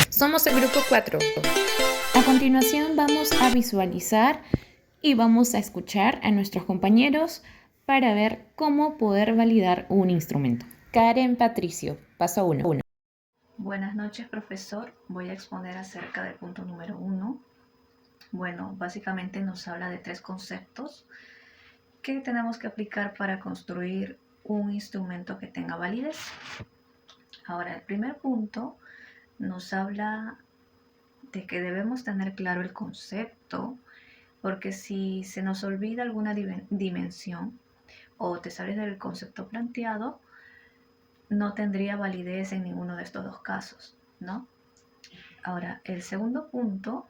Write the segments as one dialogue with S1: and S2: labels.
S1: Somos el grupo 4.
S2: A continuación vamos a visualizar y vamos a escuchar a nuestros compañeros para ver cómo poder validar un instrumento. Karen Patricio, paso 1.
S3: Buenas noches, profesor. Voy a exponer acerca del punto número 1. Bueno, básicamente nos habla de 3 conceptos que tenemos que aplicar para construir un instrumento que tenga validez. Ahora, el primer punto nos habla de que debemos tener claro el concepto, porque si se nos olvida alguna dimensión o te sales del concepto planteado, no tendría validez en ninguno de estos dos casos, ¿no? Ahora, el segundo punto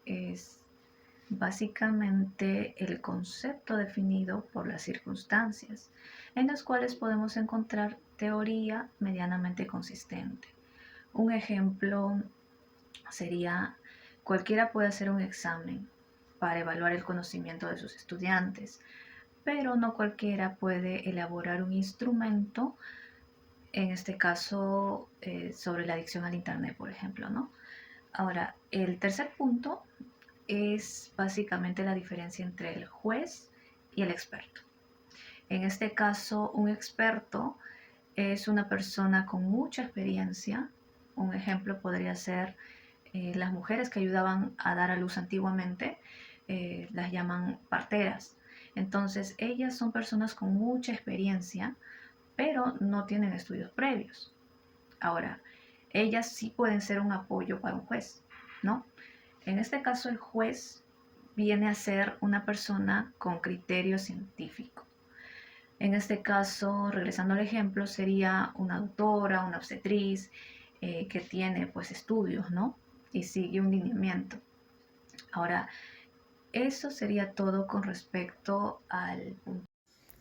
S3: es básicamente el concepto definido por las circunstancias, en las cuales podemos encontrar teoría medianamente consistente. Un ejemplo sería: cualquiera puede hacer un examen para evaluar el conocimiento de sus estudiantes, pero no cualquiera puede elaborar un instrumento, en este caso sobre la adicción al Internet, por ejemplo, ¿no? Ahora, el tercer punto es básicamente la diferencia entre el juez y el experto. En este caso, un experto es una persona con mucha experiencia. Un ejemplo podría ser las mujeres que ayudaban a dar a luz antiguamente, las llaman parteras. Entonces, ellas son personas con mucha experiencia, pero no tienen estudios previos. Ahora, ellas sí pueden ser un apoyo para un juez, ¿no? En este caso, el juez viene a ser una persona con criterio científico. En este caso, regresando al ejemplo, sería una doctora, una obstetriz, que tiene pues estudios, ¿no? Y sigue un lineamiento. Ahora, eso sería todo con respecto al punto.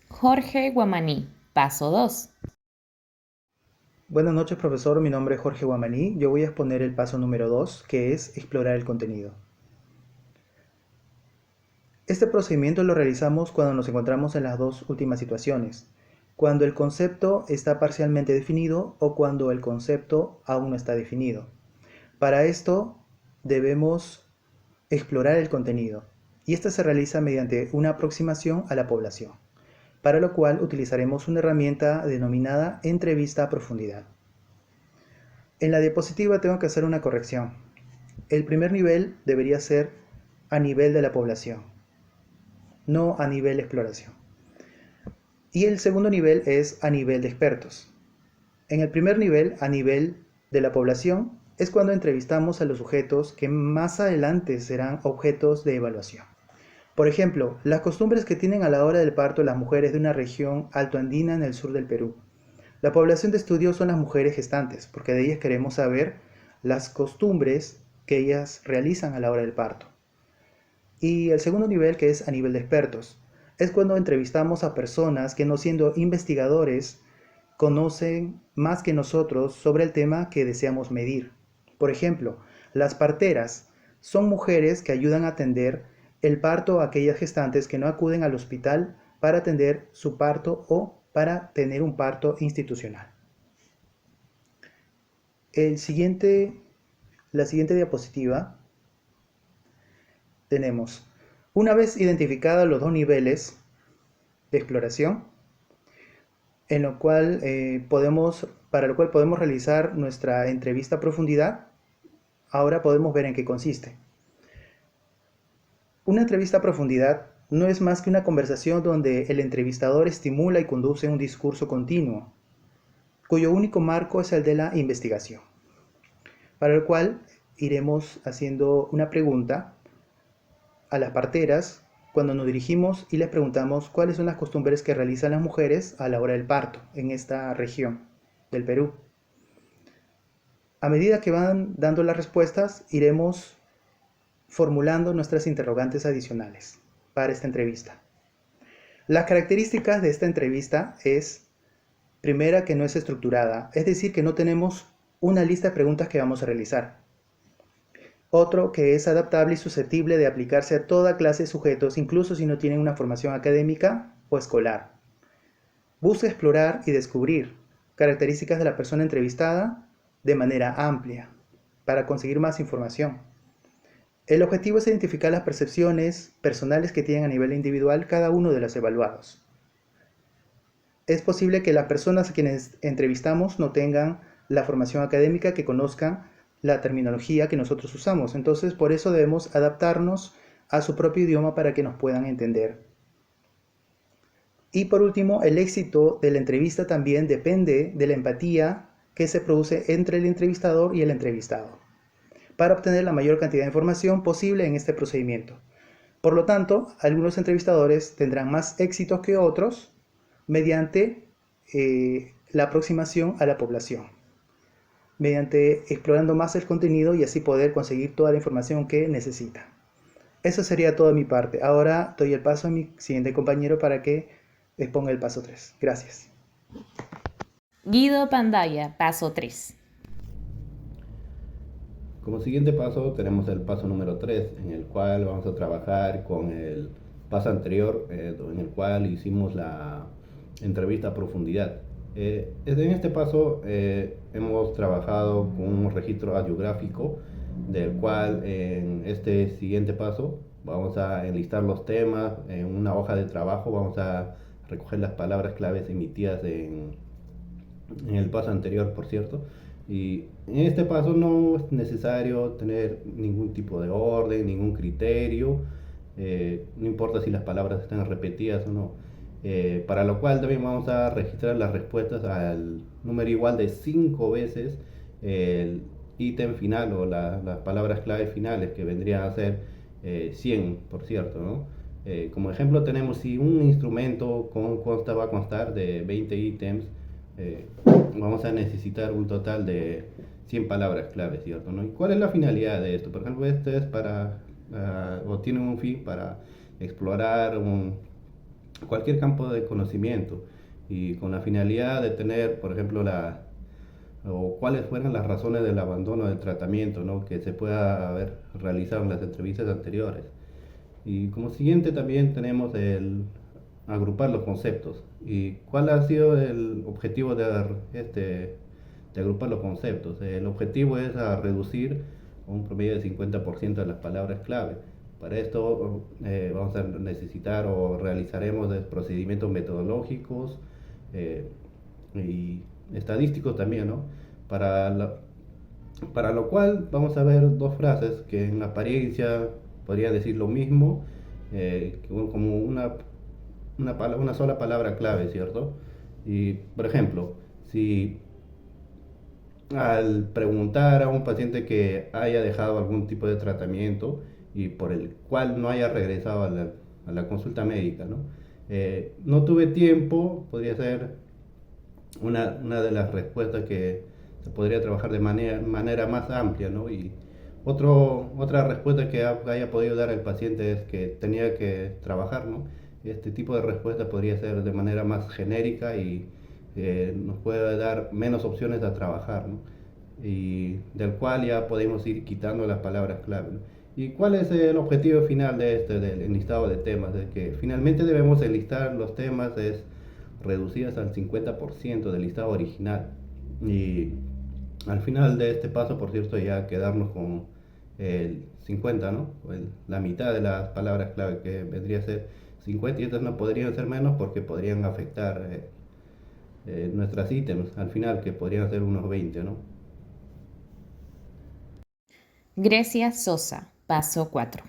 S2: Jorge Guamaní, paso 2.
S4: Buenas noches, profesor. Mi nombre es Jorge Guamaní. Yo voy a exponer el paso número 2, que es explorar el contenido. Este procedimiento lo realizamos cuando nos encontramos en las dos últimas situaciones: cuando el concepto está parcialmente definido o cuando el concepto aún no está definido. Para esto debemos explorar el contenido, y esto se realiza mediante una aproximación a la población, para lo cual utilizaremos una herramienta denominada entrevista a profundidad. En la diapositiva tengo que hacer una corrección. El primer nivel debería ser a nivel de la población, no a nivel de exploración. Y el segundo nivel es a nivel de expertos. En el primer nivel, a nivel de la población, es cuando entrevistamos a los sujetos que más adelante serán objetos de evaluación. Por ejemplo, las costumbres que tienen a la hora del parto las mujeres de una región altoandina en el sur del Perú. La población de estudio son las mujeres gestantes, porque de ellas queremos saber las costumbres que ellas realizan a la hora del parto. Y el segundo nivel, que es a nivel de expertos, es cuando entrevistamos a personas que, no siendo investigadores, conocen más que nosotros sobre el tema que deseamos medir. Por ejemplo, las parteras son mujeres que ayudan a atender el parto a aquellas gestantes que no acuden al hospital para atender su parto o para tener un parto institucional. La siguiente diapositiva tenemos, una vez identificados los dos niveles de exploración, para lo cual podemos realizar nuestra entrevista a profundidad. Ahora podemos ver en qué consiste. Una entrevista a profundidad no es más que una conversación donde el entrevistador estimula y conduce un discurso continuo, cuyo único marco es el de la investigación, para el cual iremos haciendo una pregunta a las parteras cuando nos dirigimos y les preguntamos cuáles son las costumbres que realizan las mujeres a la hora del parto en esta región del Perú. A medida que van dando las respuestas, iremos formulando nuestras interrogantes adicionales para esta entrevista. Las características de esta entrevista es, primera, que no es estructurada, es decir, que no tenemos una lista de preguntas que vamos a realizar. Otro, que es adaptable y susceptible de aplicarse a toda clase de sujetos, incluso si no tienen una formación académica o escolar. Busca explorar y descubrir características de la persona entrevistada de manera amplia. para conseguir más información. El objetivo es identificar las percepciones personales que tienen a nivel individual cada uno de los evaluados. Es posible que las personas a quienes entrevistamos no tengan la formación académica, que conozcan la terminología que nosotros usamos. Entonces, por eso debemos adaptarnos a su propio idioma para que nos puedan entender. Y por último, el éxito de la entrevista también depende de la empatía que se produce entre el entrevistador y el entrevistado, para obtener la mayor cantidad de información posible en este procedimiento. Por lo tanto, algunos entrevistadores tendrán más éxito que otros mediante la aproximación a la población, mediante explorando más el contenido y así poder conseguir toda la información que necesita. Eso sería todo de mi parte. Ahora doy el paso a mi siguiente compañero para que exponga el paso 3. Gracias.
S2: Guido Pandaya, paso 3.
S1: Como siguiente paso tenemos el paso número 3, en el cual vamos a trabajar con el paso anterior, en el cual hicimos la entrevista a profundidad. En este paso hemos trabajado con un registro audiográfico, del cual en este siguiente paso vamos a enlistar los temas en una hoja de trabajo, vamos a recoger las palabras claves emitidas en el paso anterior, por cierto. Y en este paso no es necesario tener ningún tipo de orden, ningún criterio, no importa si las palabras están repetidas o no. Para lo cual también vamos a registrar las respuestas al número igual de 5 veces el ítem final o las palabras clave finales, que vendrían a ser 100, por cierto, ¿no? Como ejemplo tenemos, si un instrumento va a constar de 20 ítems, vamos a necesitar un total de 100 palabras clave, ¿cierto? ¿No? ¿Y cuál es la finalidad de esto? Por ejemplo, esto es o tiene un fin para explorar cualquier campo de conocimiento, y con la finalidad de tener, por ejemplo, o cuáles fueron las razones del abandono del tratamiento, ¿no?, que se pueda haber realizado en las entrevistas anteriores. Y como siguiente también tenemos el agrupar los conceptos. ¿Y cuál ha sido el objetivo de agrupar los conceptos? El objetivo es reducir un promedio de 50% de las palabras clave. Para esto vamos a necesitar o realizaremos procedimientos metodológicos y estadísticos también, ¿no? Para lo cual vamos a ver dos frases que en apariencia podrían decir lo mismo, como una sola palabra clave, ¿cierto? Y, por ejemplo, si al preguntar a un paciente que haya dejado algún tipo de tratamiento y por el cual no haya regresado a la consulta médica, ¿no? No tuve tiempo, podría ser una de las respuestas que se podría trabajar de manera más amplia, ¿no? Y otra respuesta que haya podido dar el paciente es que tenía que trabajar, ¿no? Este tipo de respuesta podría ser de manera más genérica y nos puede dar menos opciones a trabajar, ¿no? Y del cual ya podemos ir quitando las palabras clave, ¿no? ¿Y cuál es el objetivo final del enlistado de temas? De que finalmente debemos enlistar los temas reducidas al 50% del listado original. Y al final de este paso, por cierto, ya quedarnos con el 50, ¿no? La mitad de las palabras clave, que vendría a ser 50, y estas no podrían ser menos porque podrían afectar nuestras ítems al final, que podrían ser unos 20, ¿no?
S2: Grecia Sosa, paso 4.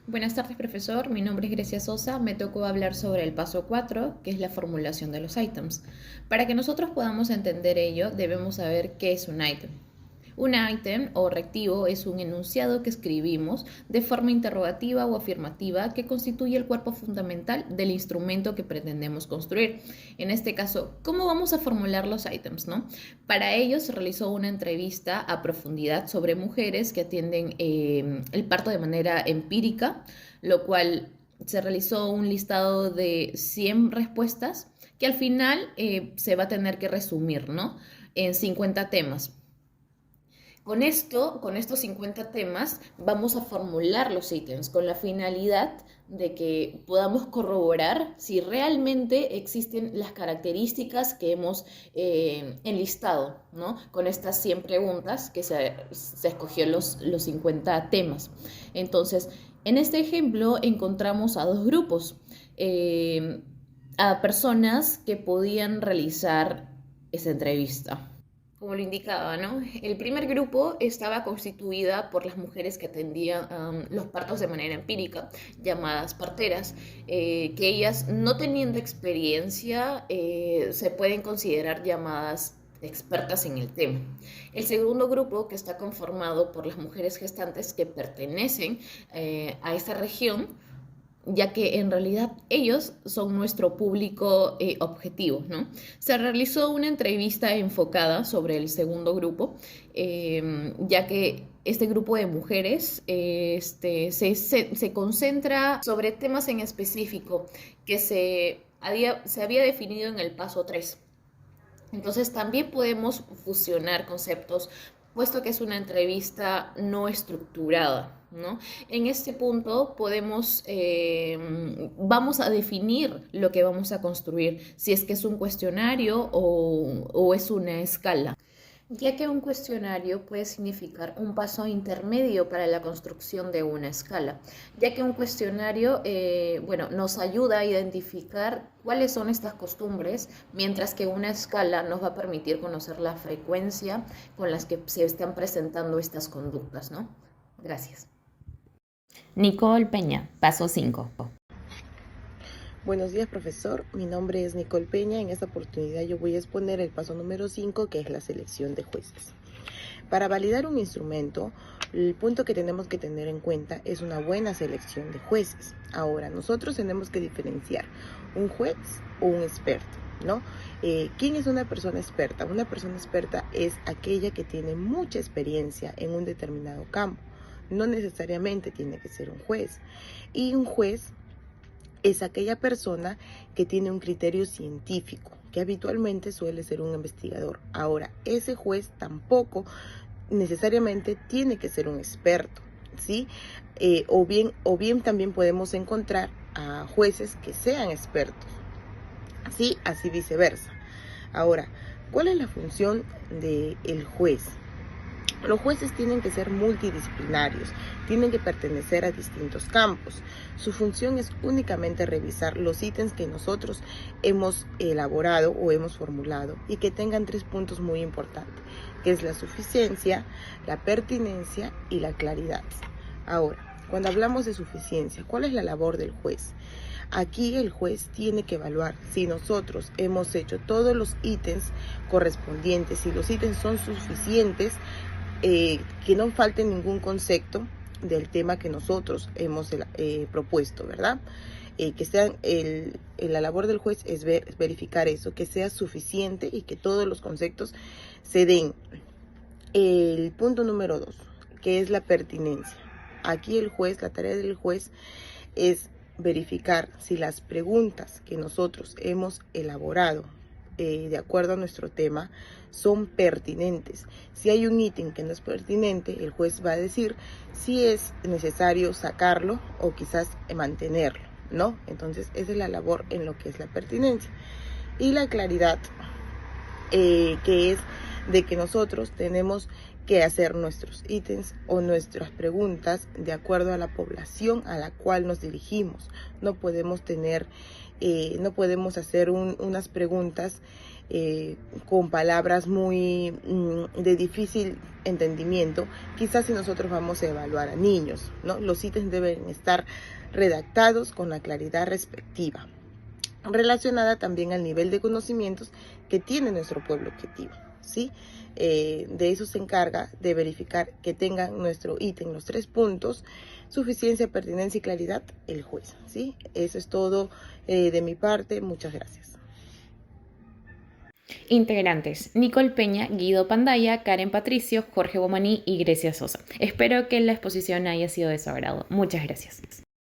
S2: Buenas tardes, profesor. Mi nombre es Grecia Sosa. Me tocó hablar sobre el paso 4, que es la formulación de los ítems. Para que nosotros podamos entender ello, debemos saber qué es un ítem. Un ítem o reactivo es un enunciado que escribimos de forma interrogativa o afirmativa que constituye el cuerpo fundamental del instrumento que pretendemos construir. En este caso, ¿cómo vamos a formular los ítems, no? Para ello se realizó una entrevista a profundidad sobre mujeres que atienden el parto de manera empírica, lo cual se realizó un listado de 100 respuestas que al final se va a tener que resumir, ¿no?, en 50 temas. Con estos 50 temas, vamos a formular los ítems con la finalidad de que podamos corroborar si realmente existen las características que hemos enlistado, ¿no? Con estas 100 preguntas que se escogió los 50 temas. Entonces, en este ejemplo encontramos a dos grupos, a personas que podían realizar esa entrevista. Como lo indicaba, ¿no? El primer grupo estaba constituida por las mujeres que atendían los partos de manera empírica, llamadas parteras, que ellas no teniendo experiencia se pueden considerar llamadas expertas en el tema. El segundo grupo, que está conformado por las mujeres gestantes que pertenecen a esta región, ya que en realidad ellos son nuestro público objetivo, ¿no? Se realizó una entrevista enfocada sobre el segundo grupo, ya que este grupo de mujeres se concentra sobre temas en específico que se había definido en el paso 3. Entonces también podemos fusionar conceptos, puesto que es una entrevista no estructurada, ¿no? En este punto vamos a definir lo que vamos a construir, si es que es un cuestionario o es una escala, ya que un cuestionario puede significar un paso intermedio para la construcción de una escala, ya que un cuestionario nos ayuda a identificar cuáles son estas costumbres, mientras que una escala nos va a permitir conocer la frecuencia con las que se están presentando estas conductas, ¿no? Gracias.
S5: Nicole Peña, paso 5.
S6: Buenos días, profesor. Mi nombre es Nicole Peña. En esta oportunidad yo voy a exponer el paso número 5, que es la selección de jueces. Para validar un instrumento, el punto que tenemos que tener en cuenta es una buena selección de jueces. Ahora, nosotros tenemos que diferenciar un juez o un experto, ¿no? ¿Quién es una persona experta? Una persona experta es aquella que tiene mucha experiencia en un determinado campo. No necesariamente tiene que ser un juez. Y un juez es aquella persona que tiene un criterio científico, que habitualmente suele ser un investigador. Ahora, ese juez tampoco necesariamente tiene que ser un experto, ¿sí? O bien también podemos encontrar a jueces que sean expertos, ¿sí? Así viceversa. Ahora, ¿cuál es la función del juez? Los jueces tienen que ser multidisciplinarios, tienen que pertenecer a distintos campos. Su función es únicamente revisar los ítems que nosotros hemos elaborado o hemos formulado y que tengan 3 puntos muy importantes, que es la suficiencia, la pertinencia y la claridad. Ahora, cuando hablamos de suficiencia, ¿cuál es la labor del juez? Aquí el juez tiene que evaluar si nosotros hemos hecho todos los ítems correspondientes, si los ítems son suficientes, que no falte ningún concepto del tema que nosotros hemos propuesto, ¿verdad? Que sean la labor del juez es verificar eso, que sea suficiente y que todos los conceptos se den. El punto número 2, que es la pertinencia. Aquí la tarea del juez es verificar si las preguntas que nosotros hemos elaborado de acuerdo a nuestro tema son pertinentes. Si hay un ítem que no es pertinente, el juez va a decir si es necesario sacarlo o quizás mantenerlo, ¿no? Entonces esa es la labor en lo que es la pertinencia. Y la claridad, que es de que nosotros tenemos que hacer nuestros ítems o nuestras preguntas de acuerdo a la población a la cual nos dirigimos. No podemos hacer unas preguntas con palabras muy de difícil entendimiento, quizás si nosotros vamos a evaluar a niños, ¿no? Los ítems deben estar redactados con la claridad respectiva, relacionada también al nivel de conocimientos que tiene nuestro pueblo objetivo, ¿sí? De eso se encarga, de verificar que tengan nuestro ítem los 3 puntos: suficiencia, pertinencia y claridad, el juez, ¿sí? Eso es todo de mi parte. Muchas gracias.
S5: Integrantes: Nicole Peña, Guido Pandaya, Karen Patricio, Jorge Bomaní y Grecia Sosa. Espero que la exposición haya sido de su agrado. Muchas gracias.